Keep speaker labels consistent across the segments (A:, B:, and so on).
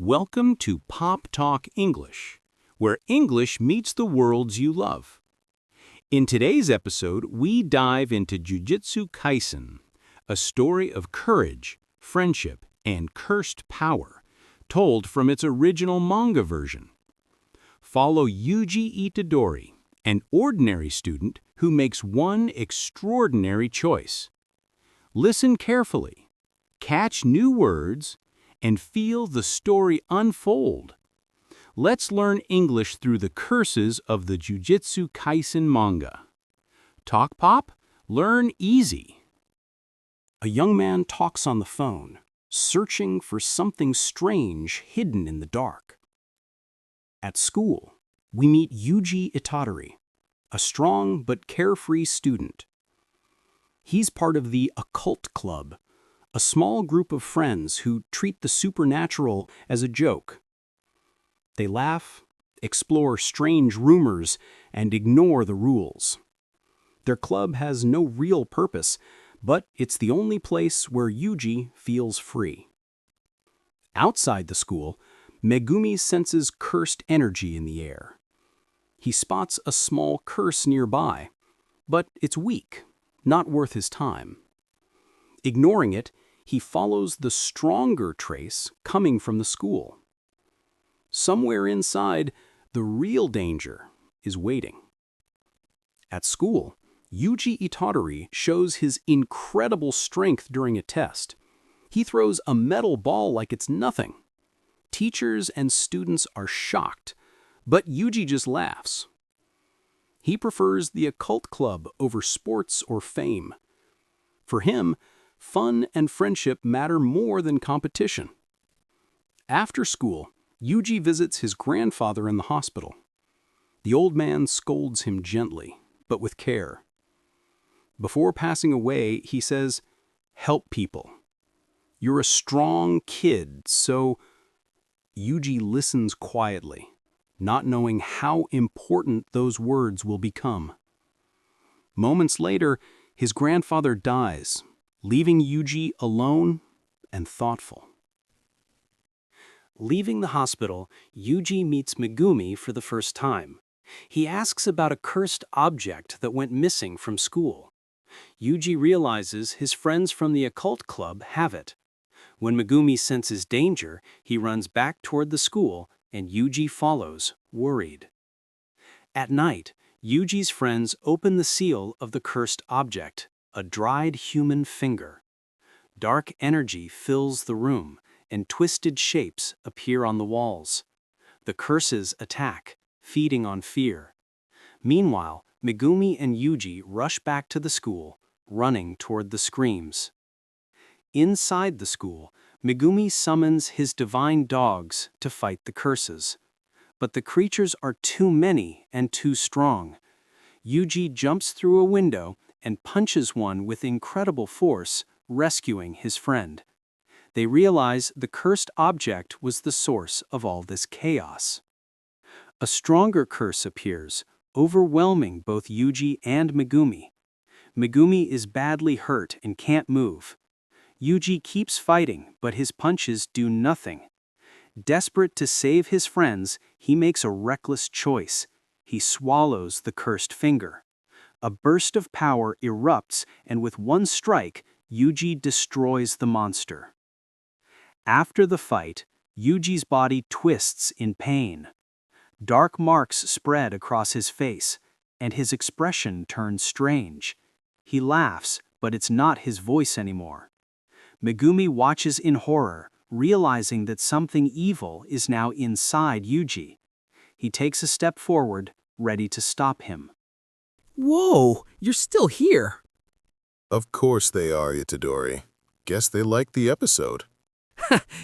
A: Welcome to PopTalk English, where English meets the worlds you love. In today's episode, we dive into Jujutsu Kaisen, a story of courage, friendship, and cursed power, told from its original manga version. Follow Yuji Itadori, an ordinary student who makes one extraordinary choice. Listen carefully, catch new words, and feel the story unfold. Let's learn English through the curses of the Jujutsu Kaisen manga. Talk Pop, learn easy. A young man talks on the phone, searching for something strange hidden in the dark. At school, we meet Yuji Itadori, a strong but carefree student. He's part of the Occult Club, a small group of friends who treat the supernatural as a joke. They laugh, explore strange rumors, and ignore the rules. Their club has no real purpose, but it's the only place where Yuji feels free. Outside the school, Megumi senses cursed energy in the air. He spots a small curse nearby, but it's weak, not worth his time. Ignoring it, he follows the stronger trace coming from the school. Somewhere inside, the real danger is waiting. At school, Yuji Itadori shows his incredible strength during a test. He throws a metal ball like it's nothing. Teachers and students are shocked, but Yuji just laughs. He prefers the occult club over sports or fame. For him, fun and friendship matter more than competition. After school, Yuji visits his grandfather in the hospital. The old man scolds him gently, but with care. Before passing away, he says, "Help people. You're a strong kid, so..." Yuji listens quietly, not knowing how important those words will become. Moments later, his grandfather dies, leaving Yuji alone and thoughtful. Leaving the hospital, Yuji meets Megumi for the first time. He asks about a cursed object that went missing from school. Yuji realizes his friends from the occult club have it. When Megumi senses danger, he runs back toward the school, and Yuji follows, worried. At night, Yuji's friends open the seal of the cursed object, a dried human finger. Dark energy fills the room, and twisted shapes appear on the walls. The curses attack, feeding on fear. Meanwhile, Megumi and Yuji rush back to the school, running toward the screams. Inside the school, Megumi summons his divine dogs to fight the curses. But the creatures are too many and too strong. Yuji jumps through a window and punches one with incredible force, rescuing his friend. They realize the cursed object was the source of all this chaos. A stronger curse appears, overwhelming both Yuji and Megumi. Megumi is badly hurt and can't move. Yuji keeps fighting, but his punches do nothing. Desperate to save his friends, he makes a reckless choice. He swallows the cursed finger. A burst of power erupts, and with one strike, Yuji destroys the monster. After the fight, Yuji's body twists in pain. Dark marks spread across his face, and his expression turns strange. He laughs, but it's not his voice anymore. Megumi watches in horror, realizing that something evil is now inside Yuji. He takes a step forward, ready to stop him.
B: Whoa, you're still here.
C: Of course they are, Itadori. Guess they liked the episode.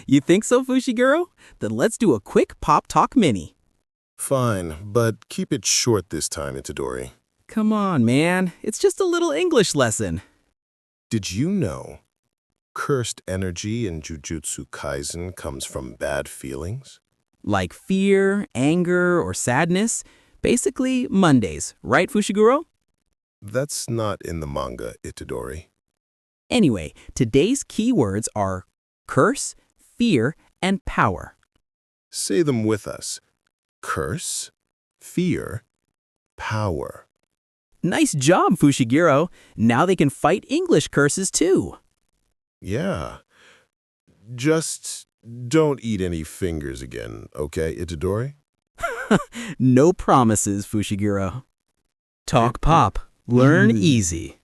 B: You think so, Fushiguro? Then let's do a quick Pop Talk Mini.
C: Fine, but keep it short this time, Itadori.
B: Come on, man. It's just a little English lesson.
C: Did you know cursed energy in Jujutsu Kaisen comes from bad feelings?
B: Like fear, anger, or sadness. Basically, Mondays, right, Fushiguro?
C: That's not in the manga, Itadori.
B: Anyway, today's key words are curse, fear, and power.
C: Say them with us. Curse, fear, power.
B: Nice job, Fushiguro. Now they can fight English curses too.
C: Yeah. Just don't eat any fingers again, okay, Itadori?
B: No promises, Fushiguro. Talk Pop. Learn easy.